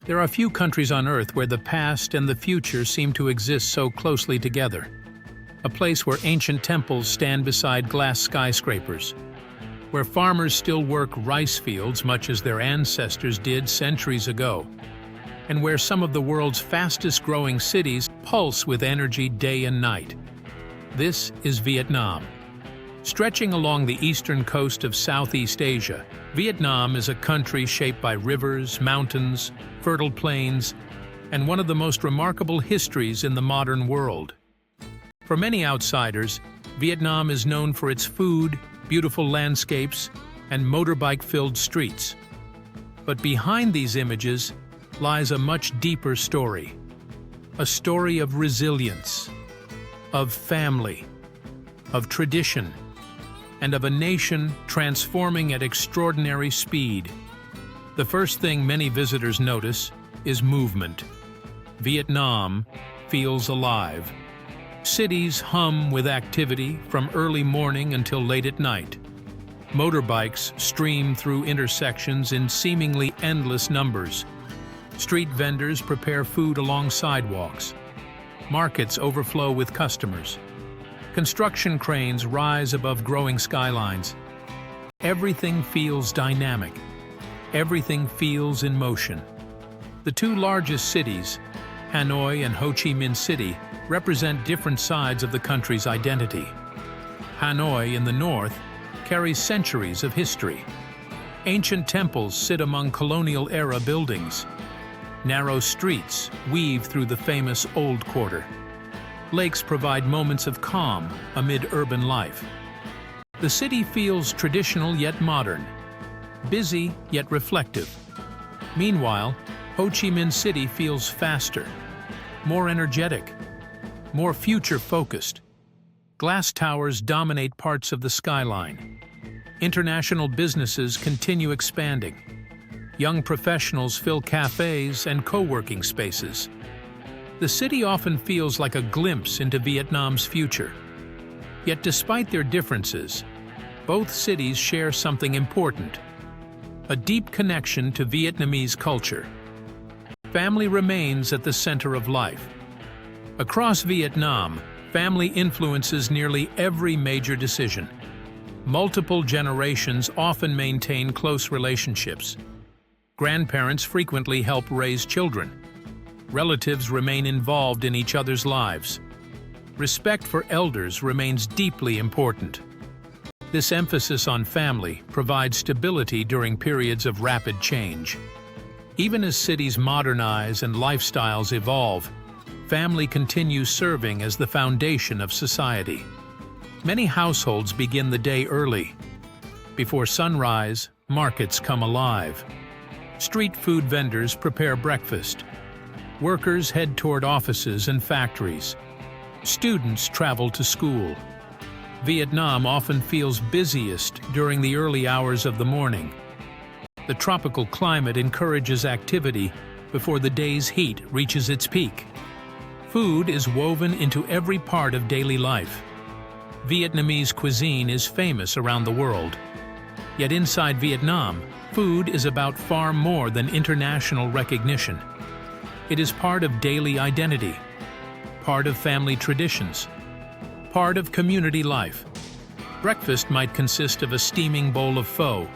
There are few countries on Earth where the past and the future seem to exist so closely together. A place where ancient temples stand beside glass skyscrapers, where farmers still work rice fields much as their ancestors did centuries ago, and where some of the world's fastest-growing cities pulse with energy day and night. This is Vietnam. Stretching along the eastern coast of Southeast Asia, Vietnam is a country shaped by rivers, mountains, fertile plains, and one of the most remarkable histories in the modern world. For many outsiders, Vietnam is known for its food, beautiful landscapes, and motorbike-filled streets. But behind these images lies a much deeper story. A story of resilience, of family, of tradition, and of a nation transforming at extraordinary speed. The first thing many visitors notice is movement. Vietnam feels alive. Cities hum with activity from early morning until late at night. Motorbikes stream through intersections in seemingly endless numbers. Street vendors prepare food along sidewalks. Markets overflow with customers. Construction cranes rise above growing skylines. Everything feels dynamic. Everything feels in motion. The two largest cities, Hanoi and Ho Chi Minh City, represent different sides of the country's identity. Hanoi in the north carries centuries of history. Ancient temples sit among colonial-era buildings. Narrow streets weave through the famous Old Quarter. Lakes provide moments of calm amid urban life. The city feels traditional yet modern, busy yet reflective. Meanwhile, Ho Chi Minh City feels faster, more energetic, more future-focused. Glass towers dominate parts of the skyline. International businesses continue expanding. Young professionals fill cafes and co-working spaces. The city often feels like a glimpse into Vietnam's future. Yet despite their differences, both cities share something important: a deep connection to Vietnamese culture. Family remains at the center of life. Across Vietnam, family influences nearly every major decision. Multiple generations often maintain close relationships. Grandparents frequently help raise children. Relatives remain involved in each other's lives. Respect for elders remains deeply important. This emphasis on family provides stability during periods of rapid change. Even as cities modernize and lifestyles evolve, family continues serving as the foundation of society. Many households begin the day early. Before sunrise, markets come alive. Street food vendors prepare breakfast. Workers head toward offices and factories. Students travel to school. Vietnam often feels busiest during the early hours of the morning. The tropical climate encourages activity before the day's heat reaches its peak. Food is woven into every part of daily life. Vietnamese cuisine is famous around the world. Yet inside Vietnam, food is about far more than international recognition. It is part of daily identity, part of family traditions, part of community life. Breakfast might consist of a steaming bowl of pho.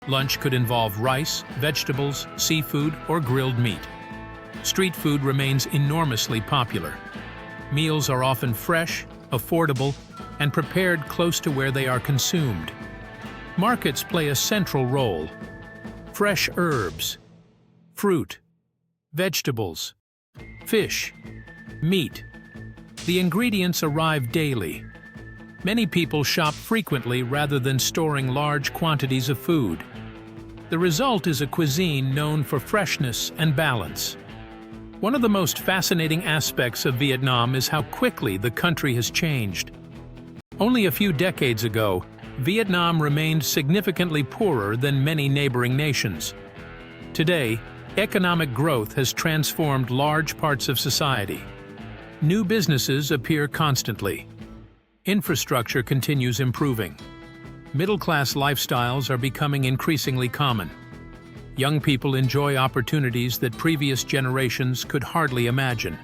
Lunch could involve rice, vegetables, seafood, or grilled meat. Street food remains enormously popular. Meals are often fresh, affordable, and prepared close to where they are consumed. Markets play a central role. Fresh herbs, fruit, vegetables, fish, meat. The ingredients arrive daily. Many people shop frequently rather than storing large quantities of food. The result is a cuisine known for freshness and balance. One of the most fascinating aspects of Vietnam is how quickly the country has changed. Only a few decades ago, Vietnam remained significantly poorer than many neighboring nations. Today, economic growth has transformed large parts of society. New businesses appear constantly. Infrastructure continues improving. Middle-class lifestyles are becoming increasingly common. Young people enjoy opportunities that previous generations could hardly imagine.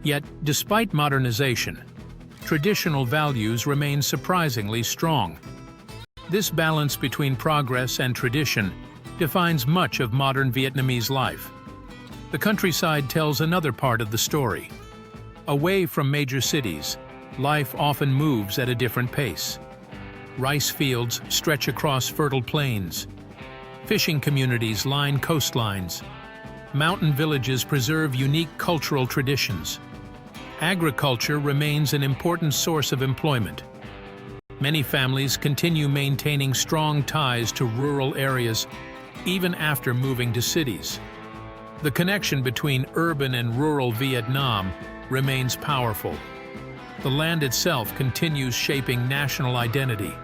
Yet, despite modernization, traditional values remain surprisingly strong. This balance between progress and tradition defines much of modern Vietnamese life. The countryside tells another part of the story. Away from major cities, life often moves at a different pace. Rice fields stretch across fertile plains. Fishing communities line coastlines. Mountain villages preserve unique cultural traditions. Agriculture remains an important source of employment. Many families continue maintaining strong ties to rural areas even after moving to cities. The connection between urban and rural Vietnam remains powerful. The land itself continues shaping national identity.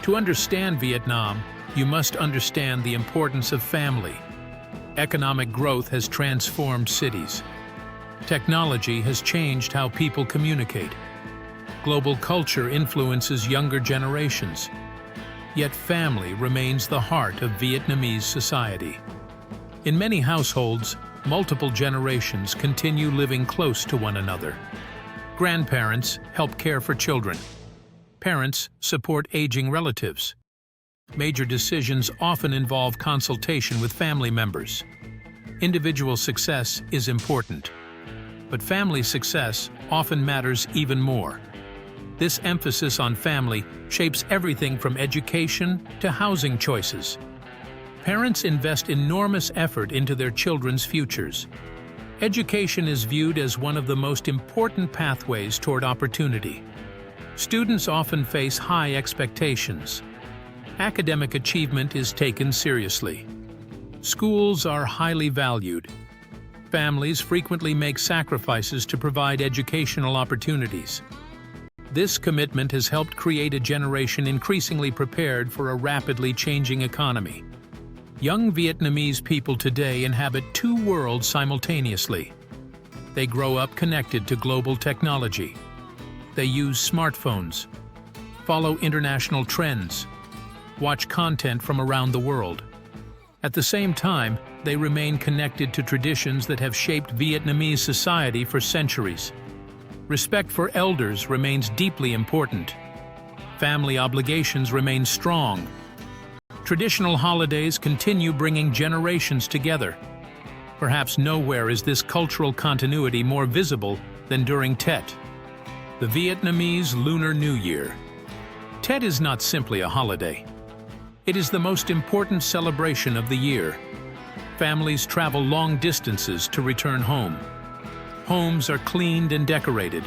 To understand Vietnam, you must understand the importance of family. Economic growth has transformed cities. Technology has changed how people communicate. Global culture influences younger generations. Yet family remains the heart of Vietnamese society. In many households, multiple generations continue living close to one another. Grandparents help care for children. Parents support aging relatives. Major decisions often involve consultation with family members. Individual success is important, but family success often matters even more. This emphasis on family shapes everything from education to housing choices. Parents invest enormous effort into their children's futures. Education is viewed as one of the most important pathways toward opportunity. Students often face high expectations. Academic achievement is taken seriously. Schools are highly valued. Families frequently make sacrifices to provide educational opportunities. This commitment has helped create a generation increasingly prepared for a rapidly changing economy. Young Vietnamese people today inhabit two worlds simultaneously. They grow up connected to global technology. They use smartphones, follow international trends, watch content from around the world. At the same time, they remain connected to traditions that have shaped Vietnamese society for centuries. Respect for elders remains deeply important. Family obligations remain strong. Traditional holidays continue bringing generations together. Perhaps nowhere is this cultural continuity more visible than during Tet, the Vietnamese Lunar New Year. Tet is not simply a holiday. It is the most important celebration of the year. Families travel long distances to return home. Homes are cleaned and decorated.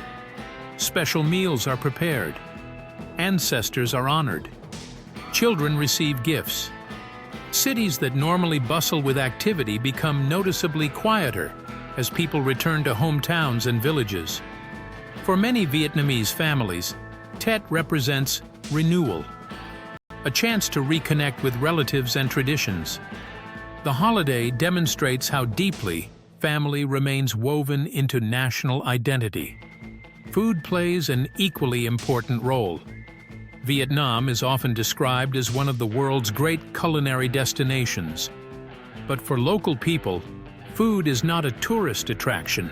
Special meals are prepared. Ancestors are honored. Children receive gifts. Cities that normally bustle with activity become noticeably quieter as people return to hometowns and villages. For many Vietnamese families, Tet represents renewal, a chance to reconnect with relatives and traditions. The holiday demonstrates how deeply family remains woven into national identity. Food plays an equally important role. Vietnam is often described as one of the world's great culinary destinations. But for local people, food is not a tourist attraction.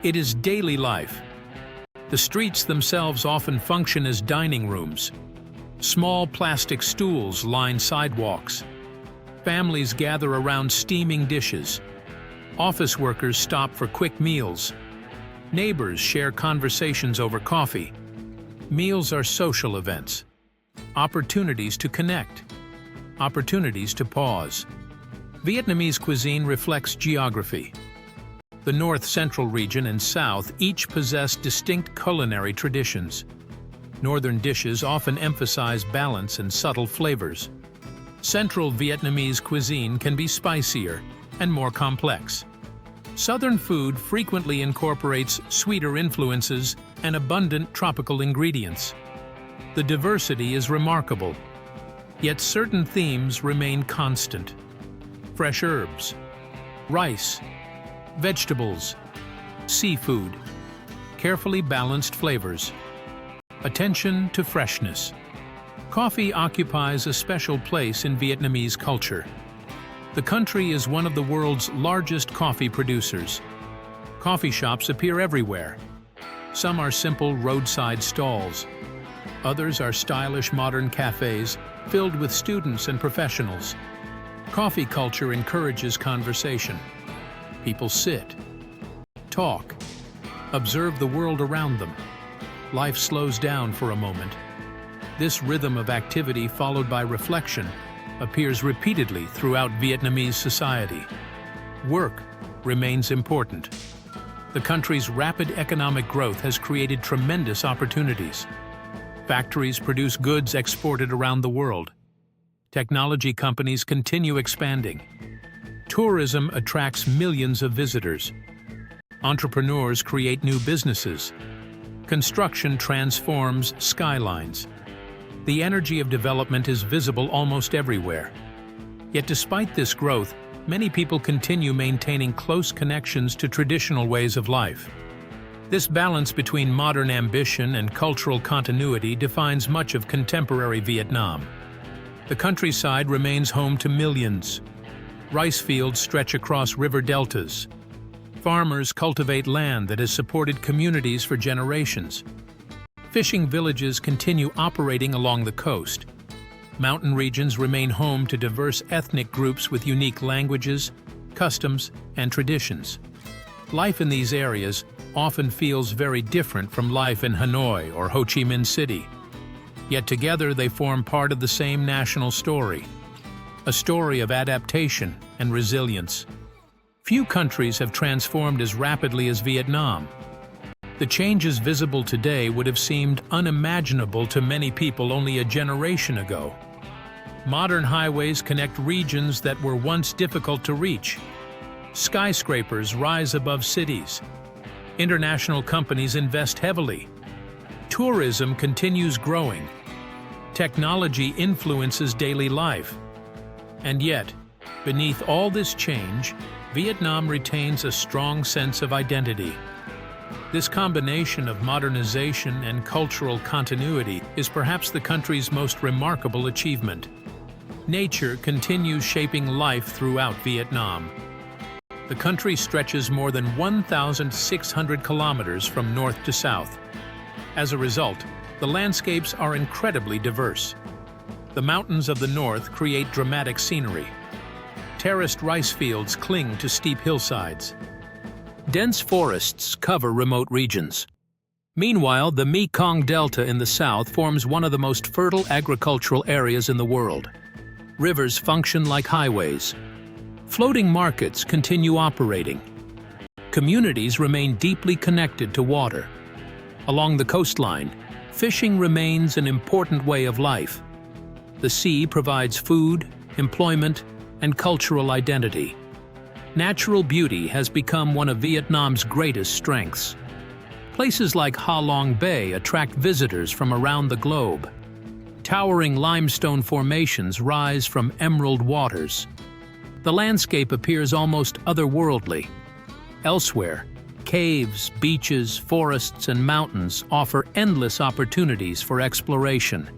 It is daily life. The streets themselves often function as dining rooms. Small plastic stools line sidewalks. Families gather around steaming dishes. Office workers stop for quick meals. Neighbors share conversations over coffee. Meals are social events, opportunities to connect, opportunities to pause. Vietnamese cuisine reflects geography. The North-Central region and South each possess distinct culinary traditions. Northern dishes often emphasize balance and subtle flavors. Central Vietnamese cuisine can be spicier and more complex. Southern food frequently incorporates sweeter influences and abundant tropical ingredients. The diversity is remarkable, yet certain themes remain constant. Fresh herbs, rice, vegetables, seafood, carefully balanced flavors, attention to freshness. Coffee occupies a special place in Vietnamese culture. The country is one of the world's largest coffee producers. Coffee shops appear everywhere. Some are simple roadside stalls. Others are stylish modern cafes filled with students and professionals. Coffee culture encourages conversation. People sit, talk, observe the world around them. Life slows down for a moment. This rhythm of activity followed by reflection appears repeatedly throughout Vietnamese society. Work remains important. The country's rapid economic growth has created tremendous opportunities. Factories produce goods exported around the world. Technology companies continue expanding. Tourism attracts millions of visitors. Entrepreneurs create new businesses. Construction transforms skylines. The energy of development is visible almost everywhere. Yet despite this growth, many people continue maintaining close connections to traditional ways of life. This balance between modern ambition and cultural continuity defines much of contemporary Vietnam. The countryside remains home to millions. Rice fields stretch across river deltas. Farmers cultivate land that has supported communities for generations. Fishing villages continue operating along the coast. Mountain regions remain home to diverse ethnic groups with unique languages, customs, and traditions. Life in these areas often feels very different from life in Hanoi or Ho Chi Minh City. Yet together they form part of the same national story, a story of adaptation and resilience. Few countries have transformed as rapidly as Vietnam. The changes visible today would have seemed unimaginable to many people only a generation ago. Modern highways connect regions that were once difficult to reach. Skyscrapers rise above cities. International companies invest heavily. Tourism continues growing. Technology influences daily life. And yet, beneath all this change, Vietnam retains a strong sense of identity. This combination of modernization and cultural continuity is perhaps the country's most remarkable achievement. Nature continues shaping life throughout Vietnam. The country stretches more than 1,600 kilometers from north to south. As a result, the landscapes are incredibly diverse. The mountains of the north create dramatic scenery. Terraced rice fields cling to steep hillsides. Dense forests cover remote regions. Meanwhile, the Mekong Delta in the south forms one of the most fertile agricultural areas in the world. Rivers function like highways. Floating markets continue operating. Communities remain deeply connected to water. Along the coastline, fishing remains an important way of life. The sea provides food, employment, and cultural identity. Natural beauty has become one of Vietnam's greatest strengths. Places like Ha Long Bay attract visitors from around the globe. Towering limestone formations rise from emerald waters. The landscape appears almost otherworldly. Elsewhere, caves, beaches, forests, and mountains offer endless opportunities for exploration.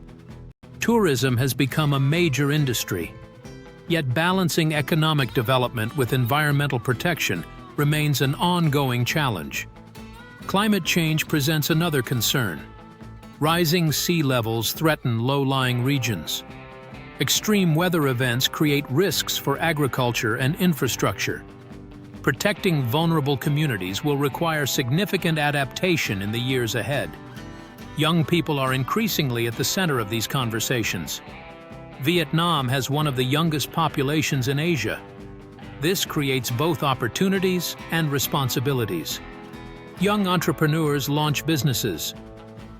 Tourism has become a major industry. Yet balancing economic development with environmental protection remains an ongoing challenge. Climate change presents another concern. Rising sea levels threaten low-lying regions. Extreme weather events create risks for agriculture and infrastructure. Protecting vulnerable communities will require significant adaptation in the years ahead. Young people are increasingly at the center of these conversations. Vietnam has one of the youngest populations in Asia. This creates both opportunities and responsibilities. Young entrepreneurs launch businesses.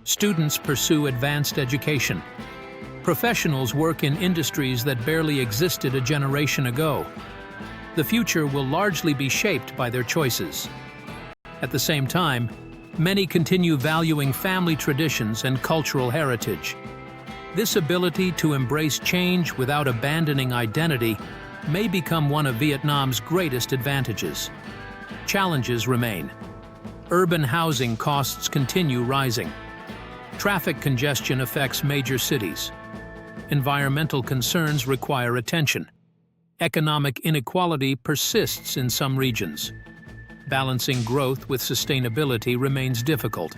Students pursue advanced education. Professionals work in industries that barely existed a generation ago. The future will largely be shaped by their choices. At the same time, many continue valuing family traditions and cultural heritage. This ability to embrace change without abandoning identity may become one of Vietnam's greatest advantages. Challenges remain. Urban housing costs continue rising. Traffic congestion affects major cities. Environmental concerns require attention. Economic inequality persists in some regions. Balancing growth with sustainability remains difficult.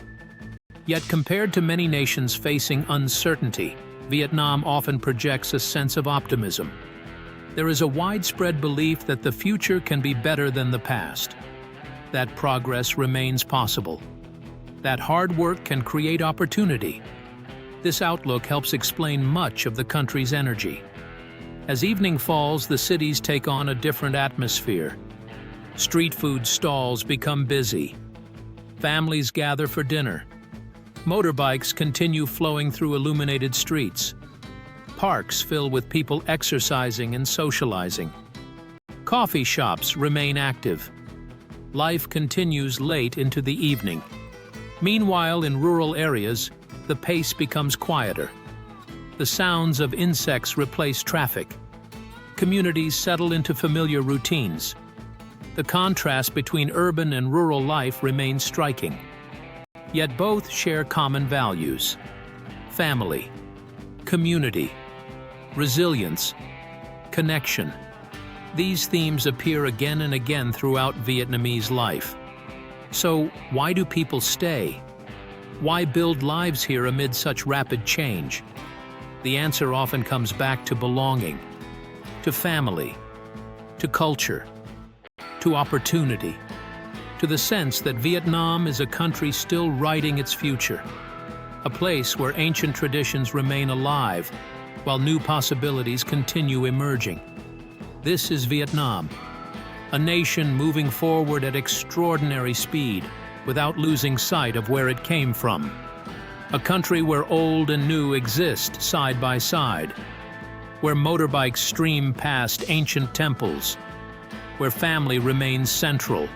Yet compared to many nations facing uncertainty, Vietnam often projects a sense of optimism. There is a widespread belief that the future can be better than the past, that progress remains possible, that hard work can create opportunity. This outlook helps explain much of the country's energy. As evening falls, the cities take on a different atmosphere. Street food stalls become busy. Families gather for dinner. Motorbikes continue flowing through illuminated streets. Parks fill with people exercising and socializing. Coffee shops remain active. Life continues late into the evening. Meanwhile, in rural areas, the pace becomes quieter. The sounds of insects replace traffic. Communities settle into familiar routines. The contrast between urban and rural life remains striking. Yet both share common values: family, community, resilience, connection. These themes appear again and again throughout Vietnamese life. So, why do people stay? Why build lives here amid such rapid change? The answer often comes back to belonging, to family, to culture, to opportunity, to the sense that Vietnam is a country still writing its future, a place where ancient traditions remain alive while new possibilities continue emerging. This is Vietnam, a nation moving forward at extraordinary speed without losing sight of where it came from. A country where old and new exist side by side, where motorbikes stream past ancient temples, where family remains central,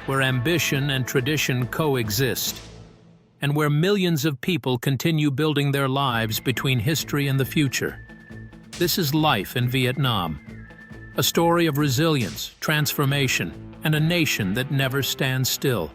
where ambition and tradition coexist, and where millions of people continue building their lives between history and the future. This is life in Vietnam, a story of resilience, transformation, and a nation that never stands still.